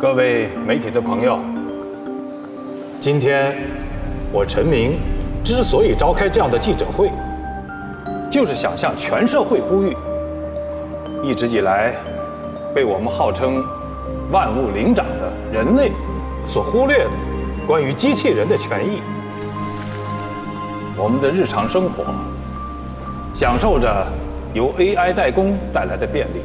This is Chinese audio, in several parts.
各位媒体的朋友，今天我陈明之所以召开这样的记者会，就是想向全社会呼吁，一直以来被我们号称万物灵长的人类所忽略的关于机器人的权益。我们的日常生活享受着由 AI 代工带来的便利，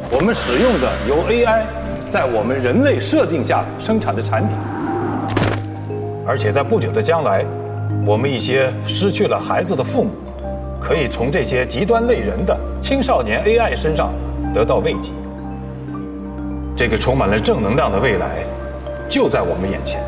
我们使用的由 AI 在我们人类设定下生产的产品，而且在不久的将来，我们一些失去了孩子的父母，可以从这些极端类人的青少年 AI 身上得到慰藉。这个充满了正能量的未来，就在我们眼前。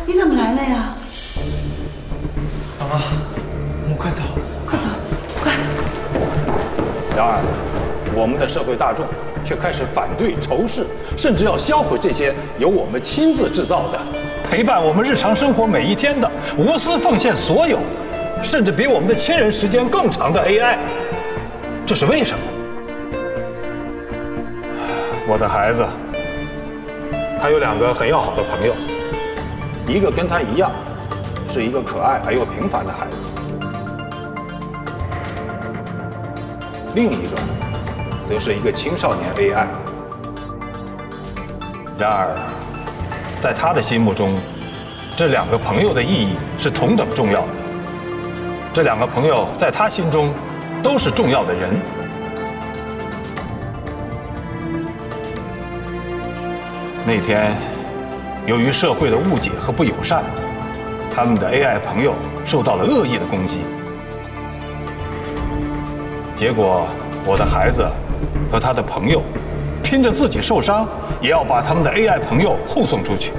你怎么来了呀？妈妈，我们快走，快走，快！然而，我们的社会大众却开始反对、仇视，甚至要销毁这些由我们亲自制造的、陪伴我们日常生活每一天的、无私奉献所有，甚至比我们的亲人时间更长的 AI。这是为什么？我的孩子，他有2个很要好的朋友，一个跟他一样，是一个可爱而又平凡的孩子，另一个则是一个青少年 AI。然而，在他的心目中，这2个朋友的意义是同等重要的。这2个朋友在他心中都是重要的人。那天，由于社会的误解和不友善，他们的 AI 朋友受到了恶意的攻击。结果，我的孩子和他的朋友拼着自己受伤，也要把他们的 AI 朋友护送出去。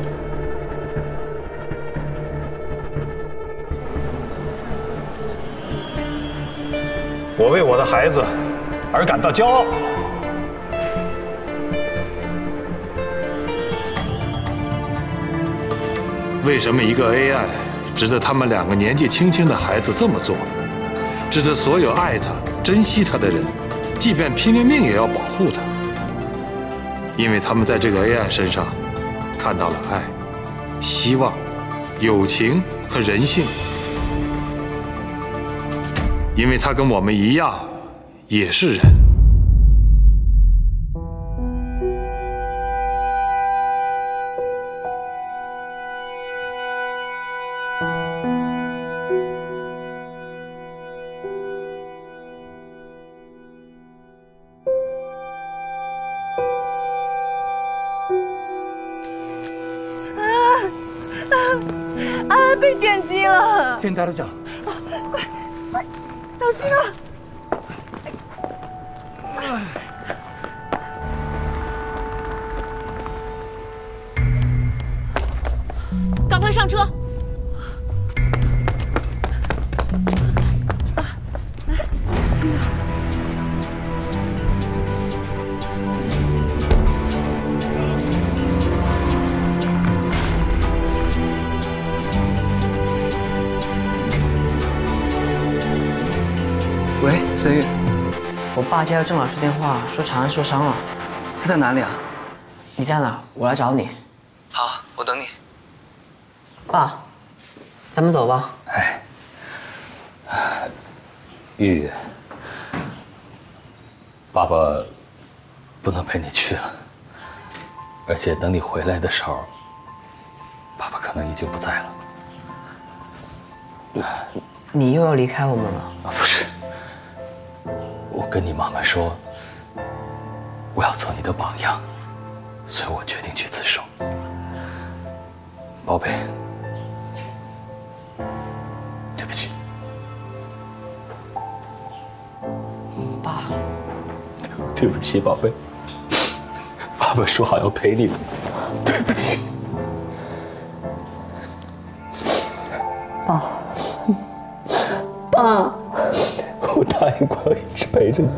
我为我的孩子而感到骄傲。为什么一个 AI 值得他们2个年纪轻轻的孩子这么做？值得所有爱他、珍惜他的人，即便拼了命也要保护他，因为他们在这个 AI 身上看到了爱、希望、友情和人性。因为他跟我们一样，也是人。被电击了！先带他讲。快，小心啊！赶快上车！来，小心点。喂，孙玉，我爸接到郑老师电话，说长安受伤了。他在哪里啊？你在哪？我来找你。好，我等你。爸，咱们走吧。哎，玉，爸爸不能陪你去了，而且等你回来的时候，爸爸可能已经不在了。你又要离开我们了？啊，不是。我跟你妈妈说，我要做你的榜样，所以我决定去自首。宝贝，对不起。爸，对不起，宝贝。爸爸说好要陪你的，对不起。爸，没关，我一直陪着你。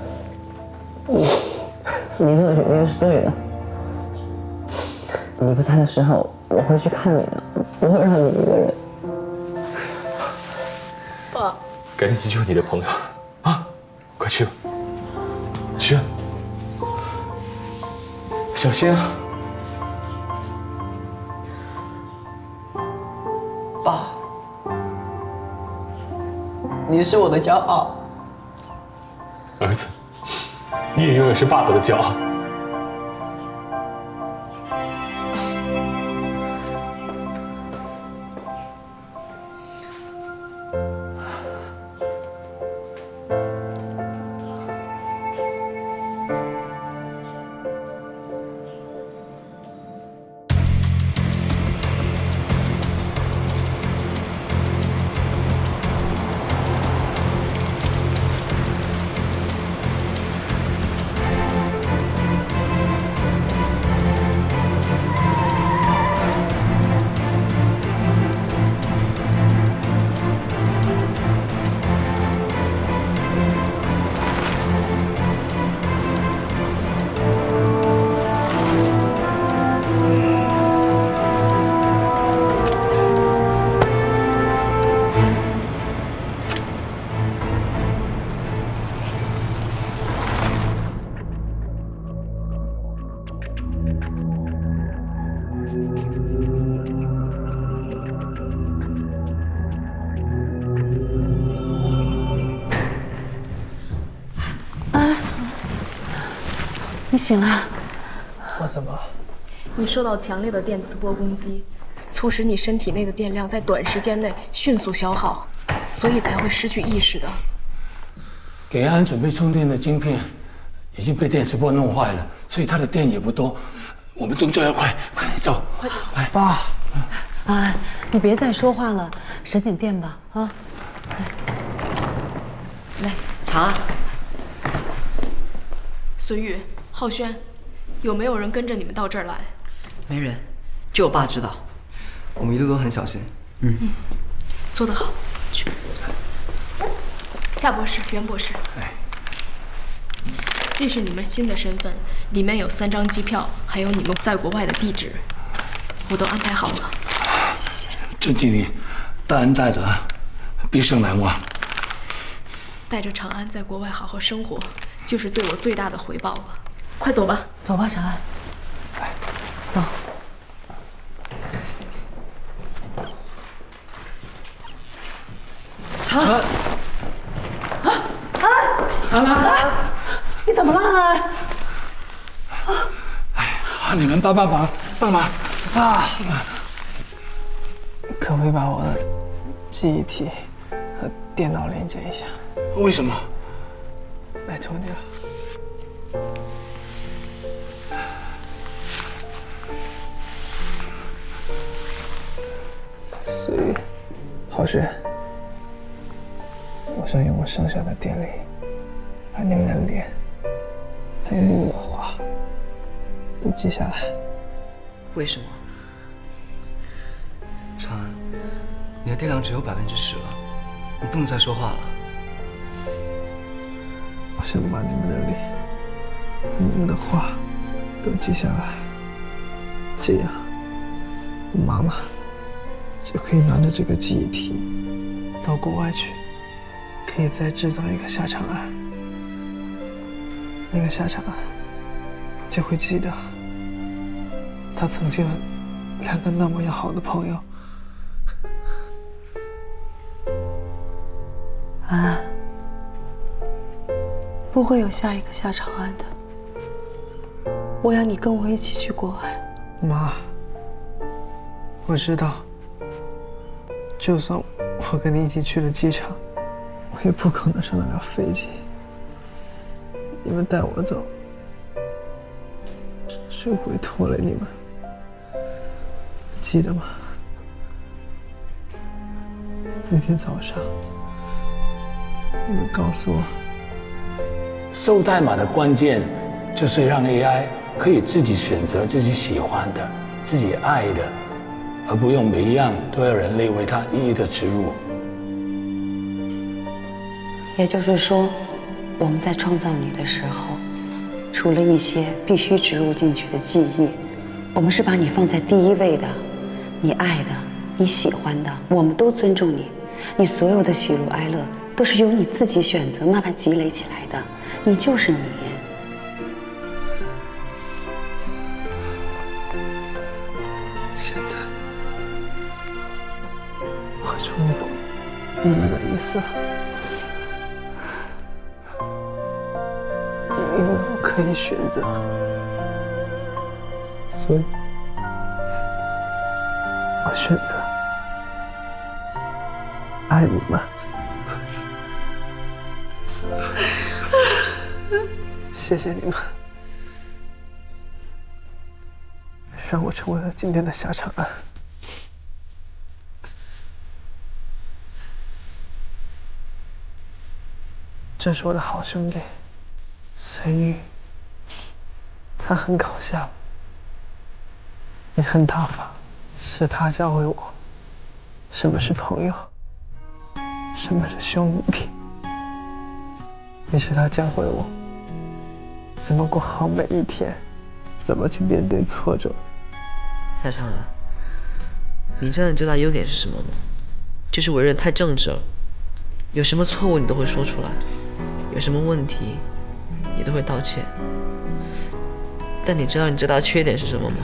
你这个决定是对的。你不在的时候，我会去看你的，不会让你一个人。爸，赶紧去救你的朋友啊！快去吧，去，小心啊！爸，你是我的骄傲。儿子，你也永远是爸爸的骄傲。你醒了？我怎么？你受到强烈的电磁波攻击，促使你身体内的电量在短时间内迅速消耗，所以才会失去意识的。给安准备充电的晶片已经被电磁波弄坏了，所以它的电也不多。我们动作要快，快点走，快走！来，爸，啊，你别再说话了，省点电吧，啊！来，长安，孙玉、浩轩，有没有人跟着你们到这儿来？没人，就我爸知道。我们一路都很小心。做得好，去。夏博士、袁博士，这是你们新的身份，里面有3张机票，还有你们在国外的地址，我都安排好了。谢谢。郑经理，大恩大德，毕生难忘。带着长安在国外好好生活，就是对我最大的回报了。快走吧。走吧，长安。走。长安。长安，你怎么了，安？你们帮忙，帮忙！爸，可不可以把我的记忆体和电脑连接一下？为什么？拜托你了。所以，浩轩，我想用我剩下的电力，把你们的脸，还有你们的话，都记下来。为什么？长安，你的电量只有10%了，你不能再说话了。我想把你们的脸、你们的话都记下来，这样，我妈妈就可以拿着这个记忆体到国外去，可以再制造一个夏长安。那个夏长安就会记得，他曾经的2个那么要好的朋友。安，不会有下一个夏长安的。我要你跟我一起去国外。妈，我知道，就算我跟你一起去了机场，我也不可能上得了飞机。你们带我走，只会拖累你们，记得吗？那天早上，你们告诉我，受代码的关键就是让 AI 可以自己选择自己喜欢的、自己爱的，而不用每一样都要人类为它一一的植入。也就是说，我们在创造你的时候，除了一些必须植入进去的记忆，我们是把你放在第一位的。你爱的，你喜欢的，我们都尊重你。你所有的喜怒哀乐都是由你自己选择慢慢积累起来的，你就是你。现在我终于懂你们的意思了，因为我可以选择，所以我选择爱你们。谢谢你们，让我成为了今天的夏长安。这是我的好兄弟孙玉，他很搞笑，也很大方，是他教会我什么是朋友，什么是兄弟，也是他教会我怎么过好每一天，怎么去面对挫折。夏长安，你知道你最大优点是什么吗？就是为人太正直了，有什么错误你都会说出来，有什么问题你都会道歉。但你知道你最大的缺点是什么吗？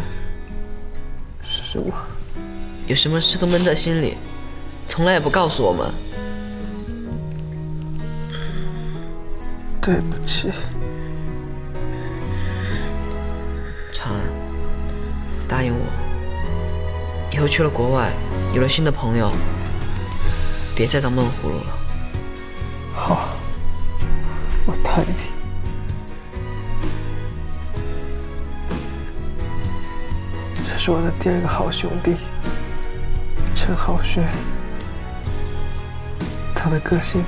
是什么？有什么事都闷在心里，从来也不告诉我们。对不起。长安，答应我，以后去了国外，有了新的朋友，别再当闷葫芦了。好，我答应你。这是我的第二个好兄弟陈浩轩，他的个性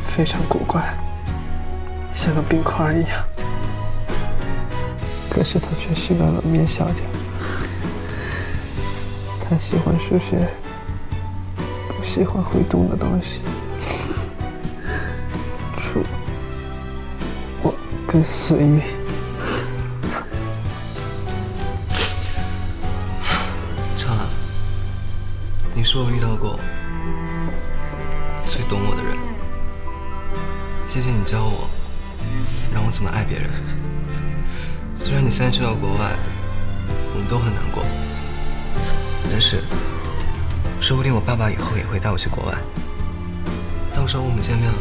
非常古怪，像个冰块一样，可是他却是个冷面笑匠。他喜欢数学，不喜欢会动的东西。除我跟思雨。长安，你是我遇到过最懂我的人。谢谢你教我，让我怎么爱别人。虽然你现在去到国外，我们都很难过，但是说不定我爸爸以后也会带我去国外。到时候我们见面了，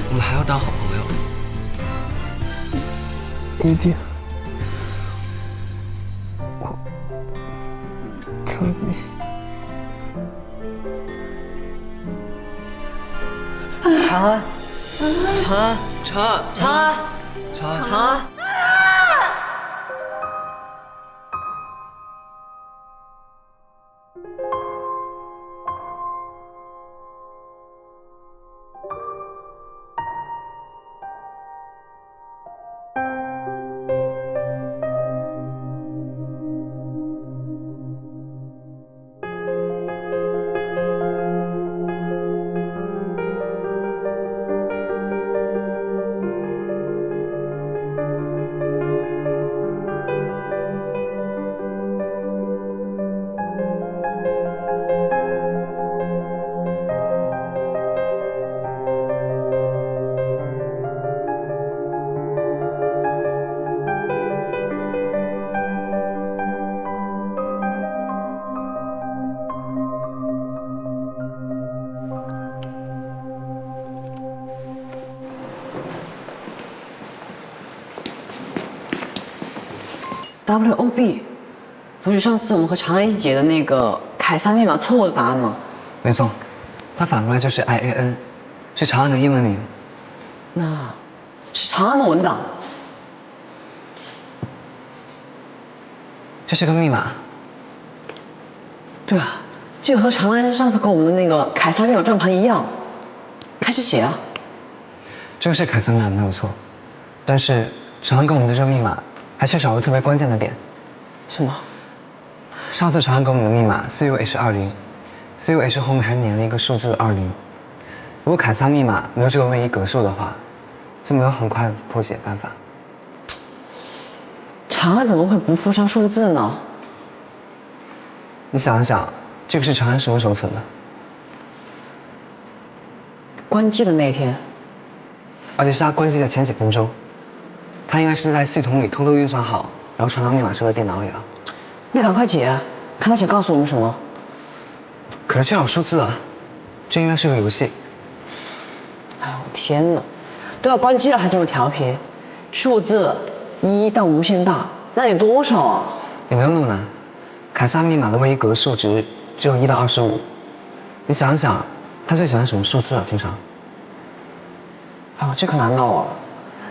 我们还要当好朋友。一定，我等你。长安，长安，长安，长安，长安，长安。WOB， 不是上次我们和长安一起解的那个凯撒密码错误的答案吗？没错，它反过来就是 IAN， 是长安的英文名。那是长安的文档。这是个密码。对啊，这个和长安上次给我们的那个凯撒密码转盘一样，开始解啊。这个是凯撒密码没有错，但是长安给我们的这个密码还缺少个特别关键的点。什么？上次长安给我们的密码 CUH20，CUH 后面还粘了一个数字20。如果凯撒密码没有这个位移格数的话就没有很快的破解办法。长安怎么会不附上数字呢？你想一想，这个是长安什么时候存的？关机的那一天。而且是他关机的前几分钟，他应该是在系统里偷偷运算好，然后传到密码师的电脑里了。你赶快解，看他想告诉我们什么。可是这有数字啊，这应该是个游戏。哎呦天哪，都要关机了还这么调皮，数字1到无限大，那得多少啊？也没有那么难，凯撒密码的唯一格数值只有1到25。你想一想，他最喜欢什么数字啊？平常？哎呦，这可难到我了。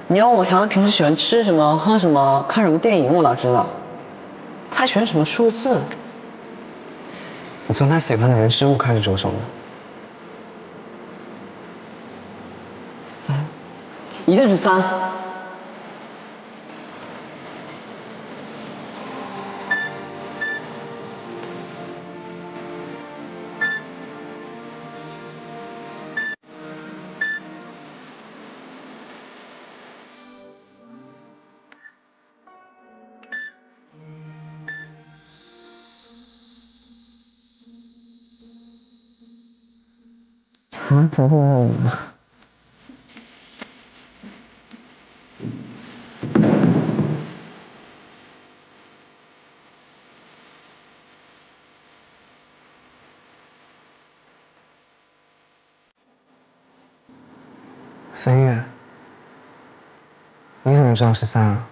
你要我想平时喜欢吃什么、喝什么、看什么电影，我哪知道？他喜欢什么数字？你从他喜欢的人事物开始着手呢？3，一定是3。啊？怎么会没有我呢？孙悦，你怎么知道是3啊？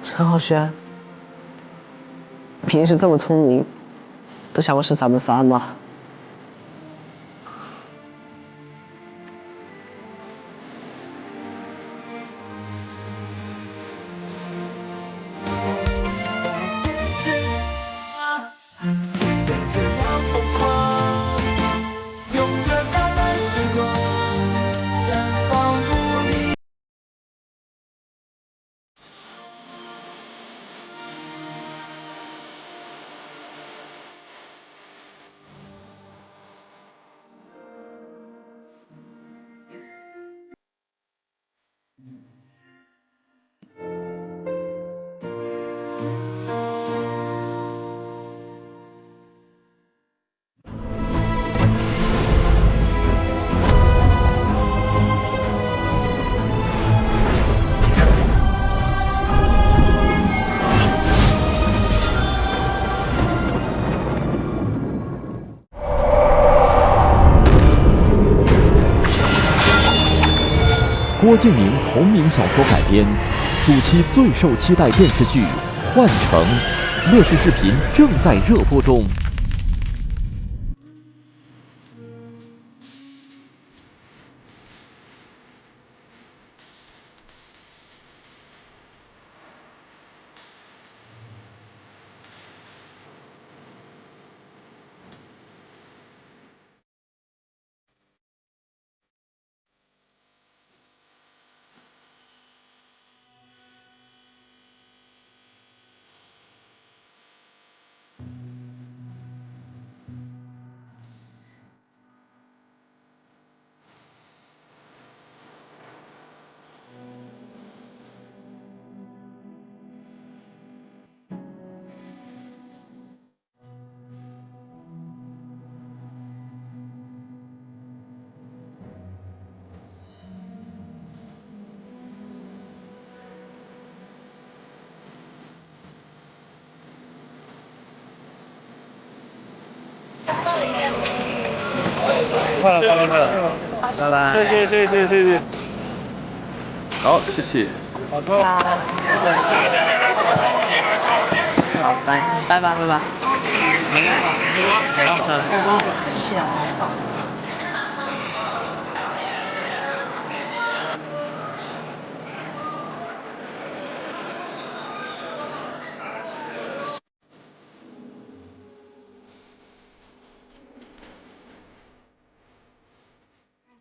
陈浩轩，平时这么聪明，都想过是咱们仨吗？郭敬明同名小说改编，暑期最受期待电视剧《幻城》，乐视视频正在热播中。快了，拜拜。谢谢。好，谢谢。好的。好，拜拜。拜拜。